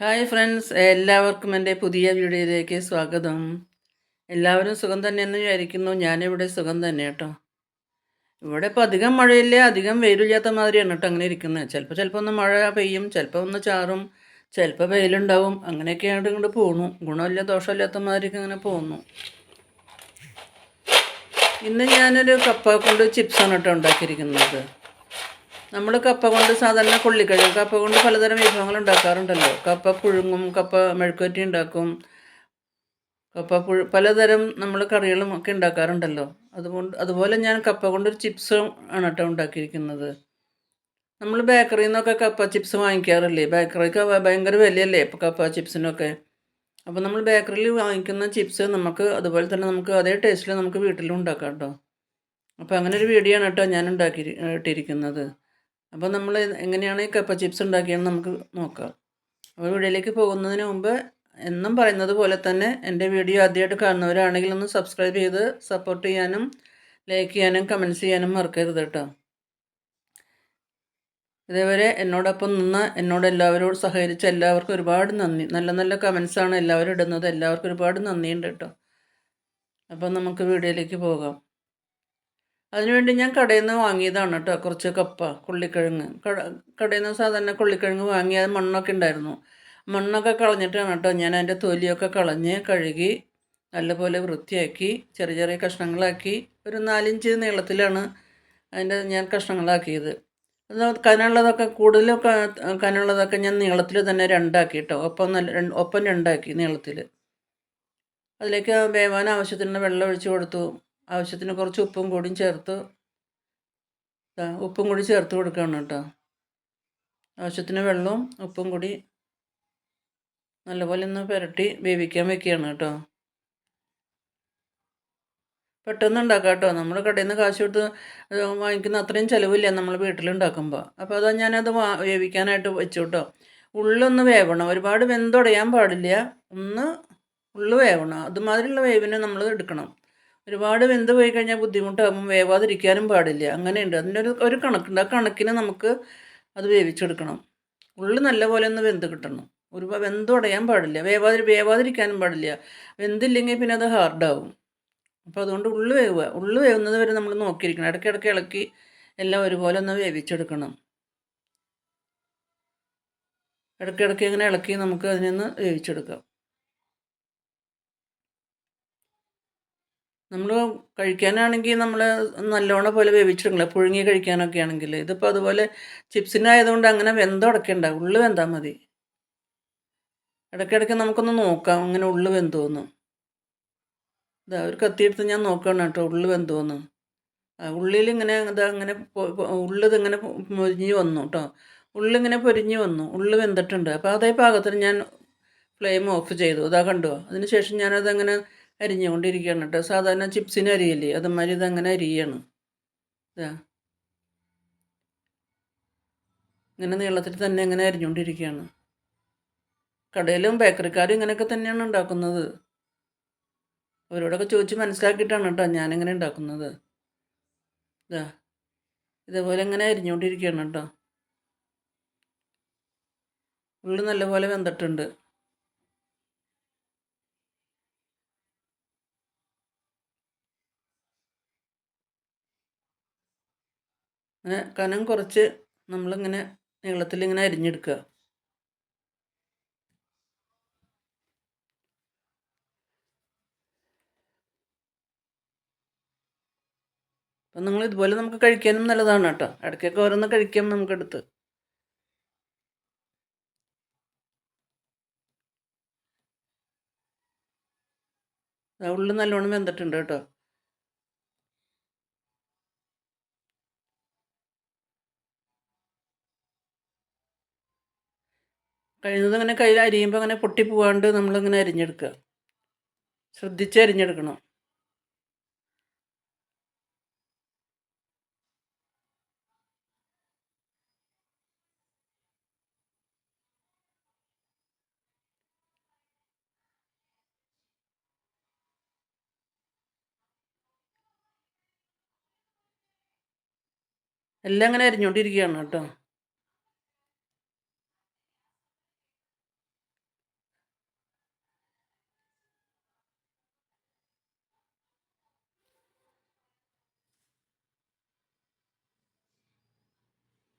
Hi friends, എല്ലാവർക്കും എൻ്റെ പുതിയ വീഡിയോയിലേക്ക് സ്വാഗതം. എല്ലാവരും സുഖം തന്നെയെന്ന് വിചാരിക്കുന്നു. ഞാനിവിടെ സുഖം തന്നെ കേട്ടോ. ഇവിടെ ഇപ്പോൾ അധികം മഴയില്ല, അധികം വെയിലില്ലാത്ത മാതിരിയാണ് കേട്ടോ അങ്ങനെ ഇരിക്കുന്നത്. ചിലപ്പോൾ ഒന്ന് മഴ പെയ്യും, ചിലപ്പോൾ ഒന്ന് ചാറും, ചിലപ്പോൾ വെയിലുണ്ടാവും. അങ്ങനെയൊക്കെയായിട്ട് ഇങ്ങോട്ട് പോന്നു. ഗുണമില്ല ദോഷമില്ലാത്ത മാതിരിയൊക്കെ അങ്ങനെ പോന്നു. ഇന്ന് ഞാനൊരു കപ്പ കൊണ്ട് ചിപ്സാണ് കേട്ടോ ഉണ്ടാക്കിയിരിക്കുന്നത്. നമ്മൾ കപ്പ കൊണ്ട് സാധാരണ കൊള്ളിക്കഴിയും കപ്പ കൊണ്ട് പലതരം വിഭവങ്ങൾ ഉണ്ടാക്കാറുണ്ടല്ലോ. കപ്പ പുഴുങ്ങും, കപ്പ മെഴുക്കുവരട്ടി ഉണ്ടാക്കും, പലതരം നമ്മൾ കറികളും ഒക്കെ ഉണ്ടാക്കാറുണ്ടല്ലോ. അതുപോലെ ഞാൻ കപ്പ കൊണ്ടൊരു ചിപ്സും ആണ് കേട്ടോ ഉണ്ടാക്കിയിരിക്കുന്നത്. നമ്മൾ ബേക്കറിയിൽ നിന്നൊക്കെ കപ്പ ചിപ്സ് വാങ്ങിക്കാറില്ലേ? ബേക്കറിക്ക് ഭയങ്കര വിലയല്ലേ ഇപ്പോൾ കപ്പ ചിപ്സിനൊക്കെ. അപ്പോൾ നമ്മൾ ബേക്കറിയിൽ വാങ്ങിക്കുന്ന ചിപ്സ് നമുക്ക് അതുപോലെ തന്നെ നമുക്ക് അതേ ടേസ്റ്റിൽ നമുക്ക് വീട്ടിലും ഉണ്ടാക്കാം കേട്ടോ. അപ്പോൾ അങ്ങനെ ഒരു വീഡിയോ ആണ് കേട്ടോ ഞാൻ ഇട്ടിരിക്കുന്നത്. അപ്പോൾ നമ്മൾ എങ്ങനെയാണ് ഈ കപ്പ ചിപ്സ് ഉണ്ടാക്കിയെന്ന് നമുക്ക് നോക്കാം. അപ്പോൾ വീഡിയോയിലേക്ക് പോകുന്നതിന് മുമ്പ് എന്നും പറയുന്നത് പോലെ തന്നെ എൻ്റെ വീഡിയോ ആദ്യമായിട്ട് കാണുന്നവരാണെങ്കിൽ ഒന്ന് സബ്സ്ക്രൈബ് ചെയ്ത് സപ്പോർട്ട് ചെയ്യാനും ലൈക്ക് ചെയ്യാനും കമൻറ്റ്സ് ചെയ്യാനും മറക്കരുത് കേട്ടോ. ഇതേവരെ എന്നോടൊപ്പം നിന്ന് എന്നോട് എല്ലാവരോടും സഹകരിച്ച എല്ലാവർക്കും ഒരുപാട് നന്ദി. നല്ല നല്ല കമൻസാണ് എല്ലാവരും ഇടുന്നത്. എല്ലാവർക്കും ഒരുപാട് നന്ദിയുണ്ട് കേട്ടോ. അപ്പം നമുക്ക് വീഡിയോയിലേക്ക് പോകാം. അതിനുവേണ്ടി ഞാൻ കടയിൽ നിന്ന് വാങ്ങിയതാണ് കേട്ടോ കുറച്ച് കപ്പ, കൊള്ളിക്കിഴങ്ങ്. കടയിൽ നിന്ന് സാധാരണ കൊള്ളിക്കിഴങ്ങ് വാങ്ങി അത് മണ്ണൊക്കെ ഉണ്ടായിരുന്നു. മണ്ണൊക്കെ കളഞ്ഞിട്ടാണ് കേട്ടോ ഞാൻ അതിൻ്റെ തൊലിയൊക്കെ കളഞ്ഞ് കഴുകി നല്ലപോലെ വൃത്തിയാക്കി ചെറിയ ചെറിയ കഷ്ണങ്ങളാക്കി ഒരു 4 ഇഞ്ച് നീളത്തിലാണ് അതിൻ്റെ ഞാൻ കഷ്ണങ്ങളാക്കിയത്. അത് കനമുള്ളതൊക്കെ കൂടുതലൊക്കെ കനമുള്ളതൊക്കെ ഞാൻ നീളത്തിൽ തന്നെ രണ്ടാക്കി കേട്ടോ. ഒപ്പം രണ്ടാക്കി നീളത്തിൽ. അതിലേക്ക് വേവാൻ ആവശ്യത്തിന് വെള്ളം ഒഴിച്ച് കൊടുത്തു. ആവശ്യത്തിന് കുറച്ച് ഉപ്പും കൂടിയും ചേർത്ത് ഉപ്പും കൂടി ചേർത്ത് കൊടുക്കുകയാണ് കേട്ടോ. ആവശ്യത്തിന് വെള്ളവും ഉപ്പും കൂടി നല്ലപോലെ ഒന്ന് പുരട്ടി വേവിക്കാൻ വെക്കുകയാണ് കേട്ടോ. പെട്ടെന്ന് ഉണ്ടാക്കാം കേട്ടോ. നമ്മൾ കടയിൽ നിന്ന് കാശ് കൊടുത്ത് വാങ്ങിക്കുന്ന അത്രയും ചിലവില്ല നമ്മൾ വീട്ടിലുണ്ടാക്കുമ്പോൾ. അപ്പോൾ അതാ ഞാനത് വേവിക്കാനായിട്ട് വെച്ചു കേട്ടോ. ഉള്ളൊന്ന് വേവണം, ഒരുപാട് വെന്തുടയാൻ പാടില്ല. ഒന്ന് ഉള്ളു വേവണം, അതുമാതിരിയുള്ള വേവിനെ നമ്മൾ എടുക്കണം. ഒരുപാട് വെന്ത് പോയി കഴിഞ്ഞാൽ ബുദ്ധിമുട്ടാകുമ്പോൾ വേവാതിരിക്കാനും പാടില്ല. അങ്ങനെയുണ്ട്, അതിൻ്റെ ഒരു കണക്കുണ്ട്. ആ കണക്കിന് നമുക്ക് അത് വേവിച്ചെടുക്കണം. ഉള്ളു നല്ലപോലെ ഒന്ന് വെന്ത് കിട്ടണം. വെന്തുടയാൻ പാടില്ല, വേവാതിരിക്കാനും പാടില്ല. വെന്തില്ലെങ്കിൽ പിന്നെ അത് ഹാർഡാവും. അപ്പോൾ അതുകൊണ്ട് ഉള്ളു വേവുന്നത് വരെ നമ്മൾ നോക്കിയിരിക്കണം. ഇടയ്ക്കിടയ്ക്ക് ഇളക്കി എല്ലാം ഒരുപോലെ ഒന്ന് വേവിച്ചെടുക്കണം. ഇടയ്ക്കിടയ്ക്ക് ഇങ്ങനെ ഇളക്കി നമുക്ക് അതിനൊന്ന് വേവിച്ചെടുക്കാം. നമ്മൾ കഴിക്കാനാണെങ്കിൽ നമ്മൾ നല്ലോണം പോലെ വേവിച്ചെടുക്കില്ല, പുഴുങ്ങി കഴിക്കാനൊക്കെ ആണെങ്കിൽ. ഇതിപ്പോൾ അതുപോലെ ചിപ്സിനായതുകൊണ്ട് അങ്ങനെ വെന്തുടക്കണ്ട, ഉള്ളു വെന്താൽ മതി. ഇടയ്ക്കിടയ്ക്ക് നമുക്കൊന്ന് നോക്കാം അങ്ങനെ ഉള്ളു വെന്തോന്ന്. ഇതാ ഒരു കത്തിയെടുത്ത് ഞാൻ നോക്കണം കേട്ടോ ഉള്ളു വെന്തോന്ന്. ഉള്ളിലിങ്ങനെ ഇതങ്ങനെ ഉള്ളിതിങ്ങനെ പൊരിഞ്ഞ് വന്നു കേട്ടോ. ഉള്ളിങ്ങനെ പൊരിഞ്ഞ് വന്നു, ഉള്ളു വെന്തിട്ടുണ്ട്. അപ്പോൾ അതേ പാകത്തിന് ഞാൻ ഫ്ലെയിം ഓഫ് ചെയ്തു. ഇതാ കണ്ടോ. അതിന് ശേഷം ഞാനതങ്ങനെ അരിഞ്ഞുകൊണ്ടിരിക്കുകയാണ് കേട്ടോ. സാധാരണ ചിപ്സിന് അരിയില്ലേ അതുമാതിരി ഇതങ്ങനെ അരിയാണ്. ഇതാ ഇങ്ങനെ നീളത്തിൽ തന്നെ ഇങ്ങനെ അരിഞ്ഞുകൊണ്ടിരിക്കുകയാണ്. കടയിലും ബേക്കറിക്കാരും ഇങ്ങനെയൊക്കെ തന്നെയാണ് ഉണ്ടാക്കുന്നത്. അവരോടൊക്കെ ചോദിച്ച് മനസ്സിലാക്കിയിട്ടാണ് കേട്ടോ ഞാനിങ്ങനെ ഉണ്ടാക്കുന്നത്. ഇതാ ഇതേപോലെ ഇങ്ങനെ അരിഞ്ഞുകൊണ്ടിരിക്കുകയാണ് കേട്ടോ. ഉള്ളി നല്ലപോലെ വെന്തിട്ടുണ്ട്. അങ്ങനെ കനം കുറച്ച് നമ്മളിങ്ങനെ നീളത്തിലിങ്ങനെ അരിഞ്ഞെടുക്കുക. അപ്പം നിങ്ങൾ ഇതുപോലെ നമുക്ക് കഴിക്കാനും നല്ലതാണ് കേട്ടോ. ഇടയ്ക്കൊക്കെ ഓരോന്ന് കഴിക്കാം നമുക്കെടുത്ത്. ഉള്ളി നല്ലോണം വെന്തിട്ടുണ്ട് കേട്ടോ. കഴിയുന്നത് അങ്ങനെ കയ്യിൽ അരിയുമ്പോൾ അങ്ങനെ പൊട്ടി പോവാണ്ട് നമ്മളിങ്ങനെ അരിഞ്ഞെടുക്കുക. ശ്രദ്ധിച്ച് അരിഞ്ഞെടുക്കണം. എല്ലാം അങ്ങനെ അരിഞ്ഞുകൊണ്ടിരിക്കുകയാണ് കേട്ടോ.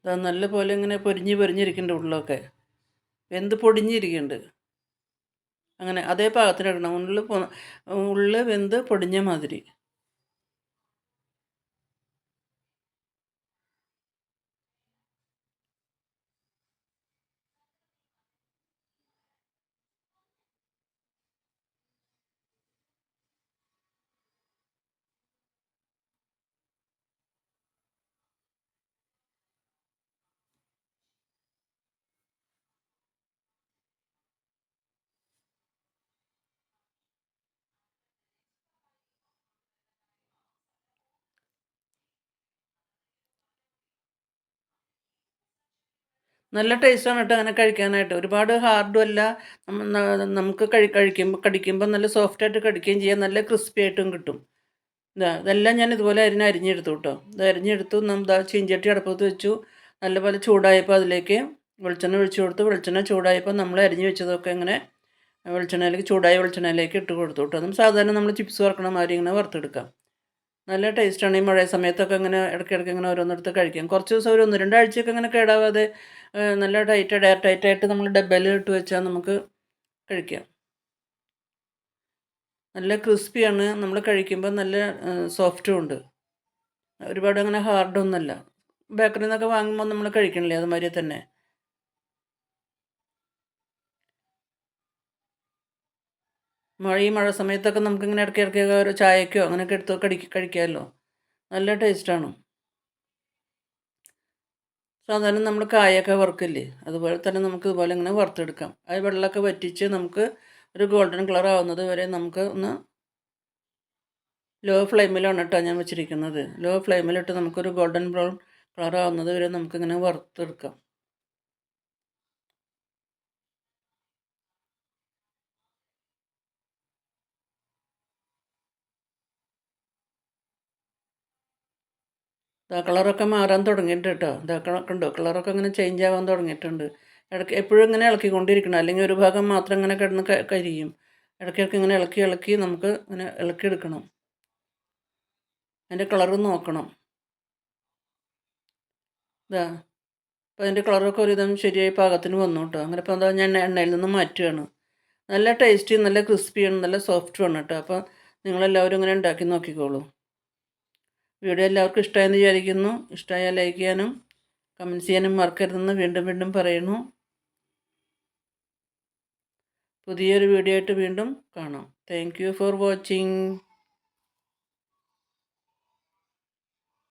ഇതാ നല്ല പോലെ ഇങ്ങനെ പൊരിഞ്ഞിരിക്കുന്നുണ്ട് ഉള്ളൊക്കെ, വെന്ത് പൊടിഞ്ഞിരിക്കുന്നുണ്ട്. അങ്ങനെ അതേ പാകത്തിനിടണം, ഉള്ള് വെന്ത് പൊടിഞ്ഞ മാതിരി. നല്ല ടേസ്റ്റാണ് കേട്ടോ അങ്ങനെ കഴിക്കാനായിട്ട്. ഒരുപാട് ഹാർഡും അല്ല. നമുക്ക് കടിക്കുമ്പോൾ നല്ല സോഫ്റ്റായിട്ട് കടിക്കുകയും ചെയ്യാം. നല്ല ക്രിസ്പി ആയിട്ടും കിട്ടും. ഇതെല്ലാം ഞാൻ ഇതുപോലെ അരിഞ്ഞെടുത്തു കേട്ടോ. ഇത് അരിഞ്ഞെടുത്തു. ചീഞ്ചട്ടി അടുപ്പത്ത് വെച്ചു. നല്ലപോലെ ചൂടായപ്പോൾ അതിലേക്ക് വെളിച്ചെണ്ണ ഒഴിച്ചു കൊടുത്തു. വെളിച്ചെണ്ണ ചൂടായപ്പോൾ നമ്മൾ അരിഞ്ഞ് വെച്ചതൊക്കെ ഇങ്ങനെ ചൂടായ വെളിച്ചെണ്ണയിലേക്ക് ഇട്ട് കൊടുത്തു കേട്ടോ. സാധാരണ നമ്മൾ ചിപ്സ് വറുക്കണ മാതിരി ഇങ്ങനെ വറുത്തെടുക്കാം. നല്ല ടേസ്റ്റാണ്. ഈ മഴ സമയത്തൊക്കെ ഇങ്ങനെ ഇടയ്ക്കിടയ്ക്ക് ഇങ്ങനെ ഓരോന്നെടുത്ത് കഴിക്കാം. കുറച്ച് ദിവസം ഒരു 1-2 ആഴ്ചയൊക്കെ ഇങ്ങനെ കേടാവാതെ നല്ല എയർ ടൈറ്റായിട്ട് നമ്മൾ ഡബ്ബയിൽ ഇട്ട് വെച്ചാൽ നമുക്ക് കഴിക്കാം. നല്ല ക്രിസ്പിയാണ്. നമ്മൾ കഴിക്കുമ്പോൾ നല്ല സോഫ്റ്റും ഉണ്ട്. ഒരുപാട് അങ്ങനെ ഹാർഡൊന്നുമല്ല. ബേക്കറിയിൽ നിന്നൊക്കെ വാങ്ങുമ്പോൾ നമ്മൾ കഴിക്കണില്ലേ അതുമാതിരി തന്നെ. ഈ മഴ സമയത്തൊക്കെ നമുക്കിങ്ങനെ ഇടയ്ക്കിടയ്ക്ക് ഒരു ചായക്കോ അങ്ങനെയൊക്കെ എടുത്ത് കഴിക്കാമല്ലോ. നല്ല ടേസ്റ്റാണ്. സാധാരണ നമ്മൾ കായൊക്കെ വറുക്കില്ലേ, അതുപോലെ തന്നെ നമുക്ക് ഇതുപോലെ ഇങ്ങനെ വറുത്തെടുക്കാം. അത് വെള്ളമൊക്കെ വറ്റിച്ച് നമുക്ക് ഒരു ഗോൾഡൻ കളർ ആവുന്നത് വരെ നമുക്ക് ഒന്ന് ലോ ഫ്ലെയിമിലാണ് കേട്ടോ ഞാൻ വെച്ചിരിക്കുന്നത്. ലോ ഫ്ലെയിമിലിട്ട് നമുക്കൊരു ഗോൾഡൻ ബ്രൗൺ കളർ ആവുന്നത് വരെ നമുക്കിങ്ങനെ വറുത്തെടുക്കാം. കളറൊക്കെ മാറാൻ തുടങ്ങിയിട്ടുണ്ട് കേട്ടോ. കണ്ടോ, കളറൊക്കെ ഇങ്ങനെ ചേഞ്ച് ആവാൻ തുടങ്ങിയിട്ടുണ്ട്. എപ്പോഴും ഇങ്ങനെ ഇളക്കിക്കൊണ്ടിരിക്കണം, അല്ലെങ്കിൽ ഒരു ഭാഗം മാത്രം ഇങ്ങനെ കിടന്ന് കരിയും. ഇടയ്ക്കിടയ്ക്ക് ഇങ്ങനെ ഇളക്കി നമുക്ക് ഇങ്ങനെ ഇളക്കിയെടുക്കണം. അതിൻ്റെ കളറ് നോക്കണം. അപ്പോൾ അതിൻ്റെ കളറൊക്കെ ഒരുവിധം ശരിയായി പാകത്തിന് വന്നു കേട്ടോ. അങ്ങനെ ഇപ്പോൾ ഞാൻ എണ്ണയിൽ നിന്ന് മാറ്റുകയാണ്. നല്ല ടേസ്റ്റി, നല്ല ക്രിസ്പിയാണ്, നല്ല സോഫ്റ്റുമാണ് കേട്ടോ. അപ്പോൾ നിങ്ങളെല്ലാവരും ഇങ്ങനെ ഉണ്ടാക്കി നോക്കിക്കോളൂ. വീഡിയോ എല്ലാവർക്കും ഇഷ്ടമായെന്ന് വിചാരിക്കുന്നു. ഇഷ്ടമായാൽ ലൈക്ക് ചെയ്യാനും കമൻറ്റ് ചെയ്യാനും മറക്കരുതെന്ന് വീണ്ടും വീണ്ടും പറയുന്നു. പുതിയൊരു വീഡിയോ ആയിട്ട് വീണ്ടും കാണാം. Thank you for watching.